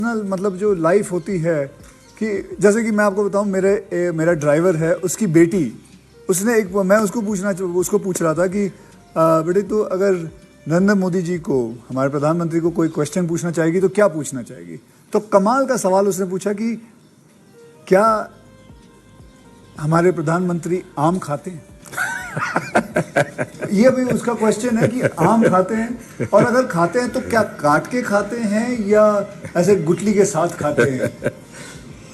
मतलब जो लाइफ होती है कि जैसे कि मैं आपको बताऊं, मेरा ड्राइवर है, उसकी बेटी, मैं उसको पूछ रहा था कि बेटे तो अगर नरेंद्र मोदी जी को, हमारे प्रधानमंत्री को कोई क्वेश्चन पूछना चाहेगी तो क्या पूछना चाहेगी? तो कमाल का सवाल उसने पूछा कि क्या हमारे प्रधानमंत्री आम खाते हैं? ये भी उसका क्वेश्चन है कि आम खाते हैं, और अगर खाते हैं तो क्या काट के खाते हैं या ऐसे गुठली के साथ खाते हैं?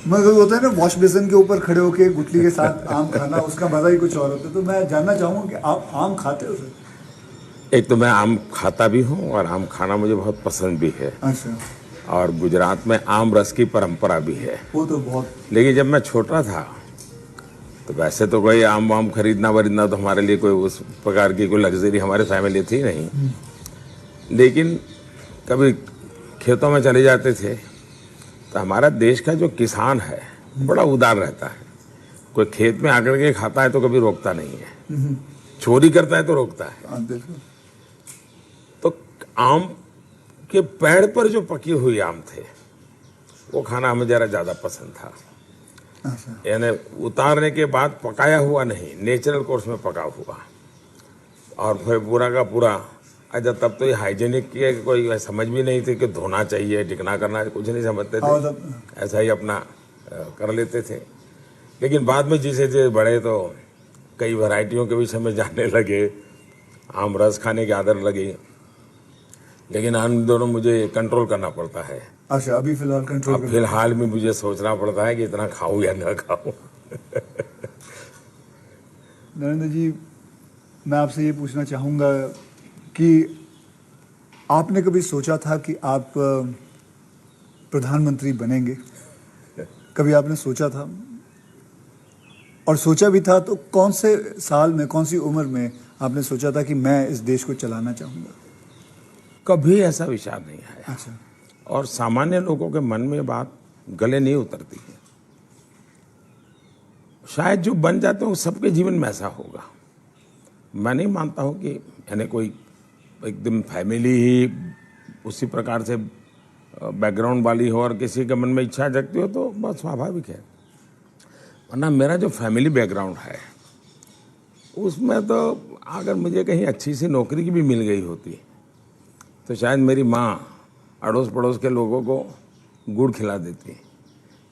मतलब होता है ना, वॉश बेसिन के ऊपर खड़े होके गुठली के साथ आम खाना, उसका मजा ही कुछ और होता है। तो मैं जानना चाहूंगा कि आप आम खाते हो सर? एक तो मैं आम खाता भी हूँ और आम खाना मुझे बहुत पसंद भी है। अच्छा। और गुजरात में आम रस की परंपरा भी है। वो तो बहुत। लेकिन जब मैं छोटा था तो वैसे तो कोई आम वाम खरीदना वरीदना तो हमारे लिए कोई उस प्रकार की कोई लग्जरी हमारे फैमिली थी नहीं। लेकिन कभी खेतों में चले जाते थे तो हमारा देश का जो किसान है बड़ा उदार रहता है। कोई खेत में आकर के खाता है तो कभी रोकता नहीं है, चोरी करता है तो रोकता है। तो आम के पेड़ पर जो पकी हुई आम थे वो खाना हमें जरा ज़्यादा पसंद था। यानी उतारने के बाद पकाया हुआ नहीं, नेचुरल कोर्स में पका हुआ, और फिर पूरा का पूरा। अच्छा, तब तो ये हाइजीनिक की कोई समझ भी नहीं थी कि धोना चाहिए, टिकना करना, कुछ नहीं समझते थे, ऐसा ही अपना कर लेते थे। लेकिन बाद में जैसे जैसे बड़े तो कई वैरायटियों के विषय में जानने लगे, आम रस खाने की आदत लगी। लेकिन इन दोनों मुझे कंट्रोल करना पड़ता है। अच्छा, अभी फिलहाल कंट्रोल? अब फिलहाल में मुझे सोचना पड़ता है कि इतना खाऊं या ना खाऊं। नरेंद्र जी, मैं आपसे ये पूछना चाहूँगा कि आपने कभी सोचा था कि आप प्रधानमंत्री बनेंगे? कभी आपने सोचा था? और सोचा भी था तो कौन से साल में, कौन सी उम्र में आपने सोचा था कि मैं इस देश को चलाना चाहूँगा? कभी ऐसा विचार नहीं आया। अच्छा। और सामान्य लोगों के मन में बात गले नहीं उतरती है। शायद जो बन जाते हैं सबके जीवन में ऐसा होगा। मैं नहीं मानता हूँ कि यानी कोई एकदम फैमिली ही उसी प्रकार से बैकग्राउंड वाली हो और किसी के मन में इच्छा जगती हो तो बहुत स्वाभाविक है। वरना मेरा जो फैमिली बैकग्राउंड है उसमें तो अगर मुझे कहीं अच्छी सी नौकरी की भी मिल गई होती तो शायद मेरी माँ अड़ोस पड़ोस के लोगों को गुड़ खिला देती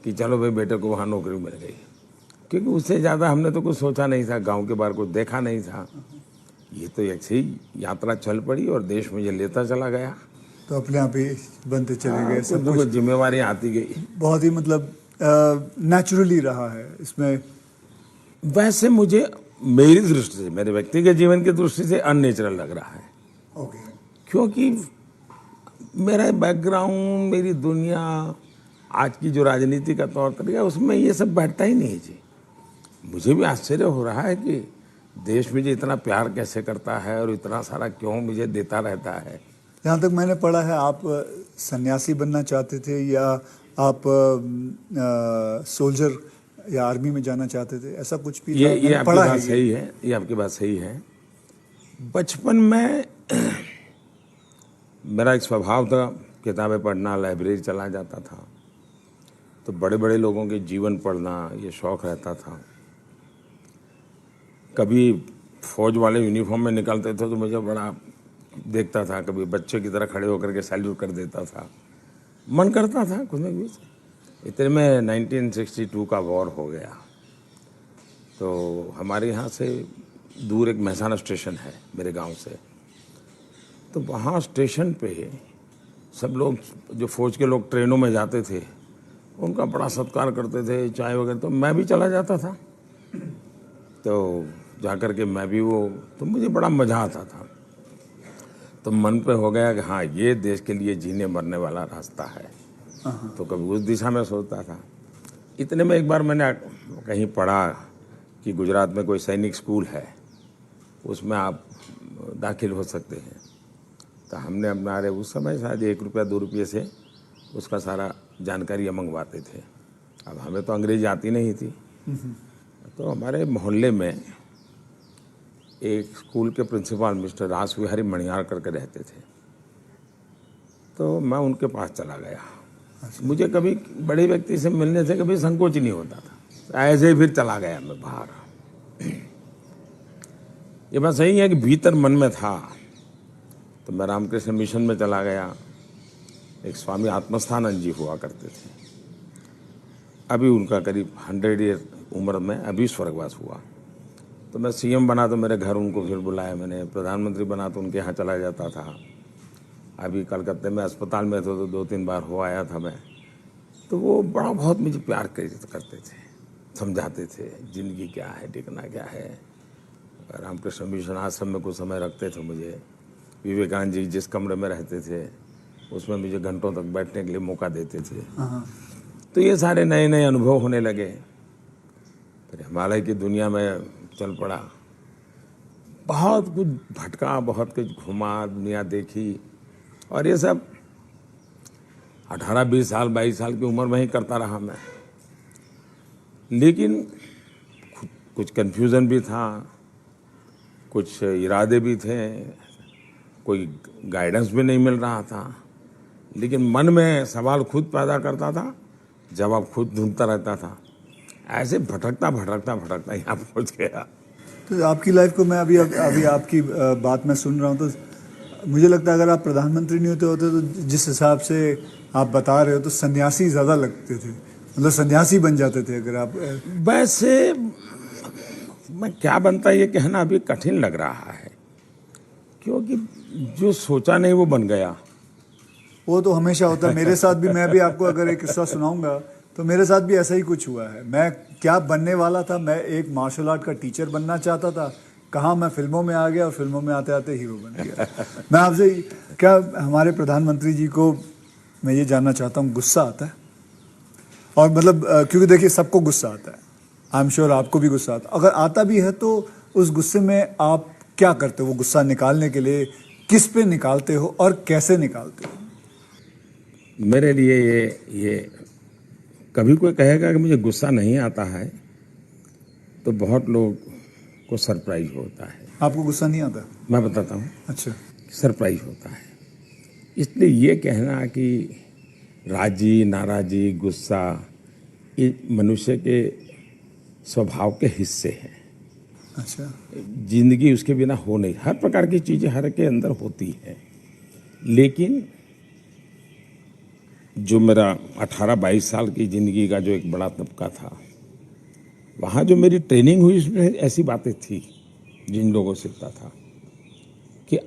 कि चलो भाई बेटे को वहाँ नौकरी मिल गई। क्योंकि उससे ज़्यादा हमने तो कुछ सोचा नहीं था, गांव के बाहर कुछ देखा नहीं था। ये तो एक ही यात्रा चल पड़ी और देश मुझे लेता चला गया। तो अपने आप ही बनते चले गए, सब कुछ जिम्मेवारी आती गई। बहुत ही मतलब नेचुरली रहा है इसमें। वैसे मुझे मेरी दृष्टि से, मेरे व्यक्तिगत जीवन की दृष्टि से अननेचुरल लग रहा है। ओके। क्योंकि मेरा बैकग्राउंड, मेरी दुनिया, आज की जो राजनीति का तौर तरीका, उसमें ये सब बैठता ही नहीं जी। मुझे भी आश्चर्य हो रहा है कि देश मुझे इतना प्यार कैसे करता है और इतना सारा क्यों मुझे देता रहता है। जहाँ तक मैंने पढ़ा है आप सन्यासी बनना चाहते थे या आप सोल्जर या आर्मी में जाना चाहते थे, ऐसा कुछ भी था? ये आपकी बात सही है, ये आपकी बात सही है। बचपन में मेरा एक स्वभाव था किताबें पढ़ना, लाइब्रेरी चला जाता था, तो बड़े बड़े लोगों के जीवन पढ़ना ये शौक़ रहता था। कभी फौज वाले यूनिफॉर्म में निकलते थे तो मुझे बड़ा देखता था, कभी बच्चे की तरह खड़े होकर के सैल्यूट कर देता था, मन करता था कुछ न कुछ। इतने में 1962 का वॉर हो गया, तो हमारे यहाँ से दूर एक मेहसाना स्टेशन है मेरे गांव से, तो वहाँ स्टेशन पे सब लोग, जो फौज के लोग ट्रेनों में जाते थे, उनका बड़ा सत्कार करते थे, चाय वगैरह। तो मैं भी चला जाता था, तो जाकर के मैं भी वो, तो मुझे बड़ा मज़ा आता था। तो मन पे हो गया कि हाँ, ये देश के लिए जीने मरने वाला रास्ता है। तो कभी उस दिशा में सोचता था। इतने में एक बार मैंने कहीं पढ़ा कि गुजरात में कोई सैनिक स्कूल है, उसमें आप दाखिल हो सकते हैं। तो हमने हमारे उस समय शायद 1 रुपया 2 रुपये से उसका सारा जानकारियाँ मंगवाते थे। अब हमें तो अंग्रेजी आती नहीं थी, तो हमारे मोहल्ले में एक स्कूल के प्रिंसिपल मिस्टर रास विहारी मणियार करके रहते थे, तो मैं उनके पास चला गया। मुझे कभी बड़े व्यक्ति से मिलने से कभी संकोच नहीं होता था। ऐसे ही फिर चला गया मैं बाहर। ये बात सही है कि भीतर मन में था, तो मैं रामकृष्ण मिशन में चला गया। एक स्वामी आत्मस्थानंद जी हुआ करते थे, अभी उनका करीब 100 ईयर उम्र में अभी स्वर्गवास हुआ। तो मैं सीएम बना तो मेरे घर उनको फिर बुलाया मैंने, प्रधानमंत्री बना तो उनके यहाँ चला जाता था। अभी कलकत्ते में अस्पताल में थे तो 2-3 बार हो आया था मैं। तो वो बड़ा बहुत मुझे प्यार करते थे, समझाते थे जिंदगी क्या है, टिकना क्या है। रामकृष्ण मिशन आश्रम में कुछ समय रखते थे मुझे। विवेकानंद जी जिस कमरे में रहते थे उसमें मुझे घंटों तक बैठने के लिए मौका देते थे। तो ये सारे नए नए अनुभव होने लगे। फिर हिमालय की दुनिया में चल पड़ा, बहुत कुछ भटका, बहुत कुछ घुमा, दुनिया देखी। और ये सब 18-20 साल 22 साल की उम्र में ही करता रहा मैं। लेकिन कुछ कन्फ्यूज़न भी था, कुछ इरादे भी थे, कोई गाइडेंस भी नहीं मिल रहा था। लेकिन मन में सवाल खुद पैदा करता था, जवाब खुद ढूंढता रहता था। ऐसे भटकता यहाँ पहुँच गया। तो आपकी लाइफ को मैं अभी आपकी बात मैं सुन रहा हूँ, तो मुझे लगता है अगर आप प्रधानमंत्री नहीं होते तो जिस हिसाब से आप बता रहे हो तो सन्यासी ज़्यादा लगते थे, मतलब सन्यासी बन जाते थे अगर आप। वैसे मैं क्या बनता ये कहना अभी कठिन लग रहा है, क्योंकि जो सोचा नहीं वो बन गया। वो तो हमेशा होता है, मेरे साथ भी। मैं भी आपको अगर एक किस्सा सुनाऊंगा तो मेरे साथ भी ऐसा ही कुछ हुआ है। मैं क्या बनने वाला था, मैं एक मार्शल आर्ट का टीचर बनना चाहता था। कहाँ मैं फिल्मों में आ गया और फिल्मों में आते आते हीरो बन गया। मैं आपसे क्या, हमारे प्रधानमंत्री जी को मैं ये जानना चाहता हूँ, गुस्सा आता है? और मतलब क्योंकि देखिए सबको गुस्सा आता है, आई एम श्योर आपको भी गुस्सा आता है। अगर आता भी है तो उस गुस्से में आप क्या करते हो? वो गुस्सा निकालने के लिए किस पे निकालते हो और कैसे निकालते हो? मेरे लिए ये कभी कोई कहेगा कि मुझे गुस्सा नहीं आता है तो बहुत लोग को सरप्राइज होता है। आपको गुस्सा नहीं आता? मैं बताता हूँ। अच्छा। सरप्राइज होता है। इसलिए ये कहना कि राजी नाराजी गुस्सा ये मनुष्य के स्वभाव के हिस्से हैं। अच्छा। जिंदगी उसके बिना हो नहीं। हर प्रकार की चीज़ें हर के अंदर होती हैं, लेकिन जो मेरा 18-22 साल की ज़िंदगी का जो एक बड़ा तबका था, वहाँ जो मेरी ट्रेनिंग हुई उसमें ऐसी बातें थी जिन लोगों से सीखता था कि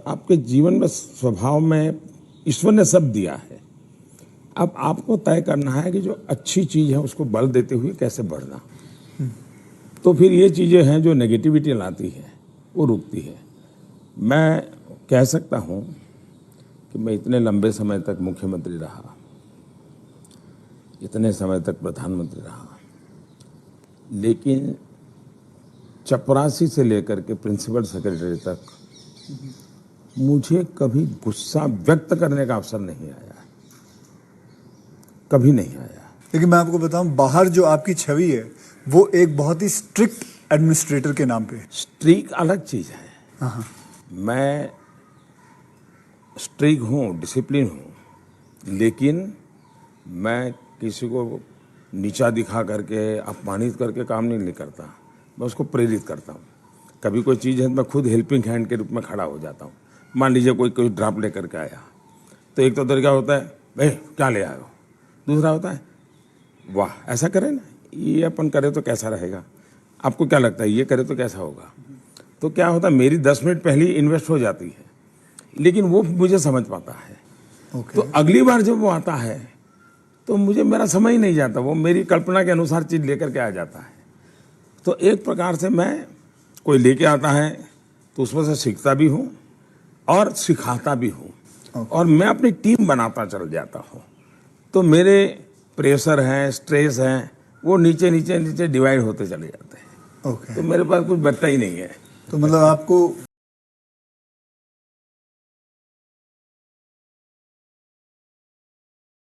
आपके जीवन में स्वभाव में ईश्वर ने सब दिया है। अब आपको तय करना है कि जो अच्छी चीज़ है उसको बल देते हुए कैसे बढ़ना। तो फिर ये चीज़ें हैं जो नेगेटिविटी लाती है वो रुकती है। मैं कह सकता हूँ कि मैं इतने लंबे समय तक मुख्यमंत्री रहा, इतने समय तक प्रधानमंत्री रहा, लेकिन चपरासी से लेकर के प्रिंसिपल सेक्रेटरी तक मुझे कभी गुस्सा व्यक्त करने का अवसर नहीं आया, कभी नहीं आया। लेकिन मैं आपको बताऊं, बाहर जो आपकी छवि है वो एक बहुत ही स्ट्रिक्ट एडमिनिस्ट्रेटर के नाम पे है। स्ट्रिक्ट अलग चीज़ है। हाँ। मैं स्ट्रिक्ट हूँ, डिसिप्लिन हूँ, लेकिन मैं किसी को नीचा दिखा करके अपमानित करके काम नहीं करता। मैं उसको प्रेरित करता हूँ। कभी कोई चीज़ है तो मैं खुद हेल्पिंग हैंड के रूप में खड़ा हो जाता हूँ। मान लीजिए कोई ड्राफ्ट लेकर के आया तो एक तो तरीका होता है भाई क्या ले आए हो, दूसरा होता है वाह ऐसा करें ना, ये अपन करे तो कैसा रहेगा, आपको क्या लगता है ये करे तो कैसा होगा। तो क्या होता है मेरी 10 मिनट पहले इन्वेस्ट हो जाती है, लेकिन वो मुझे समझ पाता है। तो अगली बार जब वो आता है तो मुझे मेरा समय ही नहीं जाता, वो मेरी कल्पना के अनुसार चीज़ लेकर के आ जाता है। तो एक प्रकार से मैं कोई लेके आता है तो उसमें से सीखता भी हूँ और सिखाता भी हूँ, और मैं अपनी टीम बनाता चल जाता हूँ। तो मेरे प्रेशर हैं, स्ट्रेस हैं, वो नीचे नीचे नीचे डिवाइड होते चले जाते हैं। तो मेरे पास कुछ बचता ही नहीं है। तो मतलब आपको